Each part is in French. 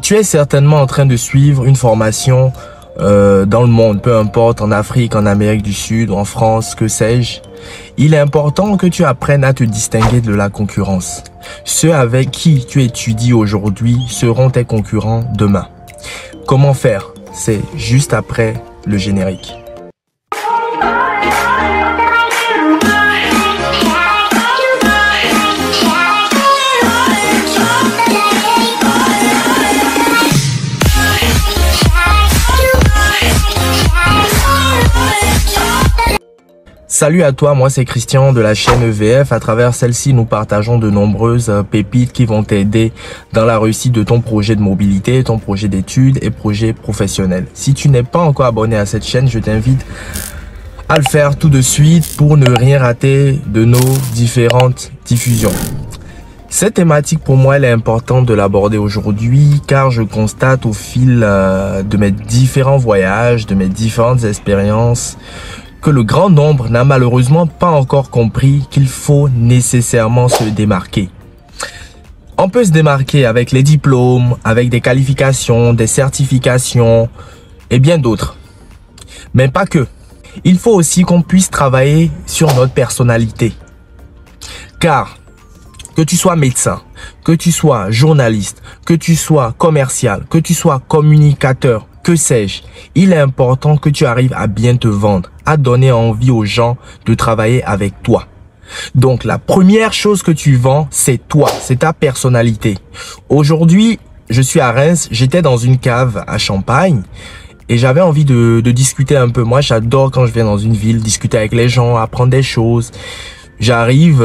Tu es certainement en train de suivre une formation dans le monde, peu importe, en Afrique, en Amérique du Sud, en France, que sais-je. Il est important que tu apprennes à te distinguer de la concurrence. Ceux avec qui tu étudies aujourd'hui seront tes concurrents demain. Comment faire? C'est juste après le générique. Salut à toi, moi c'est Christian de la chaîne EVF. À travers celle-ci, nous partageons de nombreuses pépites qui vont t'aider dans la réussite de ton projet de mobilité, ton projet d'études et projet professionnel. Si tu n'es pas encore abonné à cette chaîne, je t'invite à le faire tout de suite pour ne rien rater de nos différentes diffusions. Cette thématique, pour moi, elle est importante de l'aborder aujourd'hui car je constate au fil de mes différents voyages, de mes différentes expériences, que le grand nombre n'a malheureusement pas encore compris qu'il faut nécessairement se démarquer. On peut se démarquer avec les diplômes, avec des qualifications, des certifications et bien d'autres. Mais pas que. Il faut aussi qu'on puisse travailler sur notre personnalité. Car que tu sois médecin, que tu sois journaliste, que tu sois commercial, que tu sois communicateur, que sais-je, il est important que tu arrives à bien te vendre, à donner envie aux gens de travailler avec toi. Donc, la première chose que tu vends, c'est toi, c'est ta personnalité. Aujourd'hui, je suis à Reims, j'étais dans une cave à Champagne et j'avais envie de discuter un peu. Moi, j'adore quand je viens dans une ville, discuter avec les gens, apprendre des choses. J'arrive,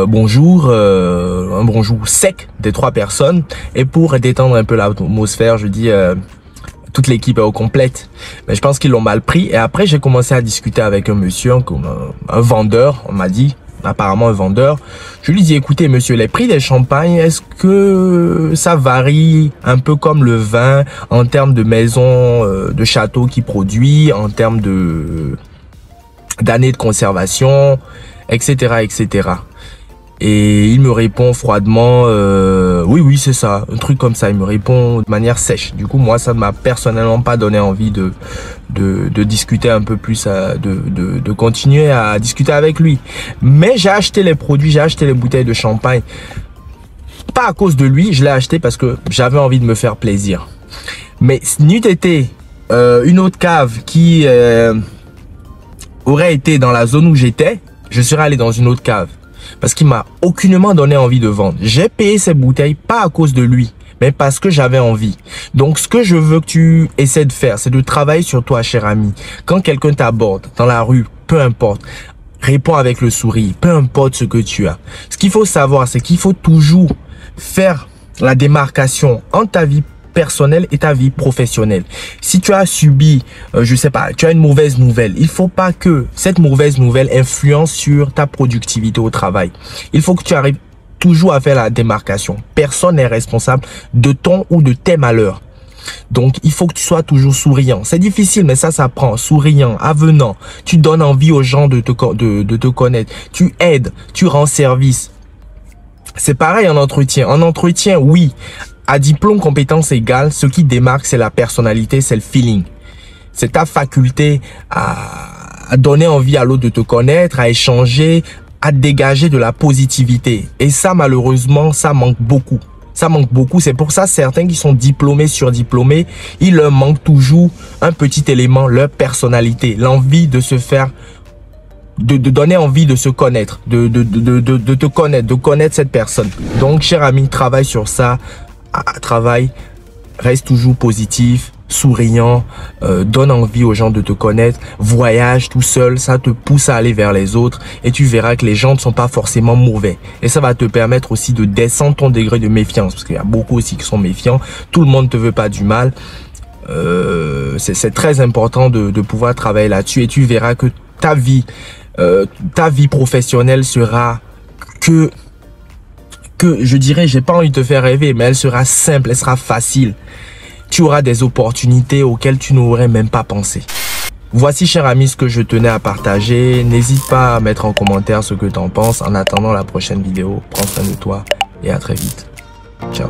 bonjour, un bonjour sec des 3 personnes et pour détendre un peu l'atmosphère, je dis... toute l'équipe est au complète. Mais je pense qu'ils l'ont mal pris. Et après, j'ai commencé à discuter avec un monsieur, un vendeur, on m'a dit, apparemment un vendeur. Je lui dis, écoutez monsieur, les prix des champagnes, est-ce que ça varie un peu comme le vin en termes de maisons, de châteaux qu'il produit, en termes d'années de conservation, etc., etc. Et il me répond froidement, oui, c'est ça, un truc comme ça. Il me répond de manière sèche. Du coup, moi, ça m'a personnellement pas donné envie de discuter un peu plus, de continuer à discuter avec lui. Mais j'ai acheté les produits, j'ai acheté les bouteilles de champagne. Pas à cause de lui, je l'ai acheté parce que j'avais envie de me faire plaisir. Mais n'eût été une autre cave qui aurait été dans la zone où j'étais, je serais allé dans une autre cave. Parce qu'il m'a aucunement donné envie de vendre. J'ai payé ces bouteilles pas à cause de lui, mais parce que j'avais envie. Donc, ce que je veux que tu essaies de faire, c'est de travailler sur toi, cher ami. Quand quelqu'un t'aborde dans la rue, peu importe, réponds avec le sourire, peu importe ce que tu as. Ce qu'il faut savoir, c'est qu'il faut toujours faire la démarcation entre ta vie personnelle et ta vie professionnelle. Si tu as subi, je sais pas, tu as une mauvaise nouvelle, il faut pas que cette mauvaise nouvelle influence sur ta productivité au travail. Il faut que tu arrives toujours à faire la démarcation. Personne n'est responsable de ton ou de tes malheurs. Donc, il faut que tu sois toujours souriant. C'est difficile, mais ça s'apprend. Souriant, avenant. Tu donnes envie aux gens de te connaître. Tu aides, tu rends service. C'est pareil en entretien. En entretien, oui. À diplôme, compétence égale, ce qui démarque, c'est la personnalité, c'est le feeling. C'est ta faculté à donner envie à l'autre de te connaître, à échanger, à dégager de la positivité. Et ça, malheureusement, ça manque beaucoup. Ça manque beaucoup. C'est pour ça, certains qui sont diplômés, surdiplômés, il leur manque toujours un petit élément, leur personnalité, l'envie de se faire, de donner envie de se connaître, de te connaître, de connaître cette personne. Donc, cher ami, travaille sur ça. Travail, reste toujours positif, souriant, donne envie aux gens de te connaître, voyage tout seul, ça te pousse à aller vers les autres et tu verras que les gens ne sont pas forcément mauvais. Et ça va te permettre aussi de descendre ton degré de méfiance parce qu'il y a beaucoup aussi qui sont méfiants, tout le monde ne te veut pas du mal. C'est très important de pouvoir travailler là-dessus et tu verras que ta vie professionnelle sera que je dirais, j'ai pas envie de te faire rêver, mais elle sera simple, elle sera facile. Tu auras des opportunités auxquelles tu n'aurais même pas pensé. Voici, cher ami, ce que je tenais à partager. N'hésite pas à mettre en commentaire ce que tu en penses. En attendant la prochaine vidéo, prends soin de toi et à très vite. Ciao.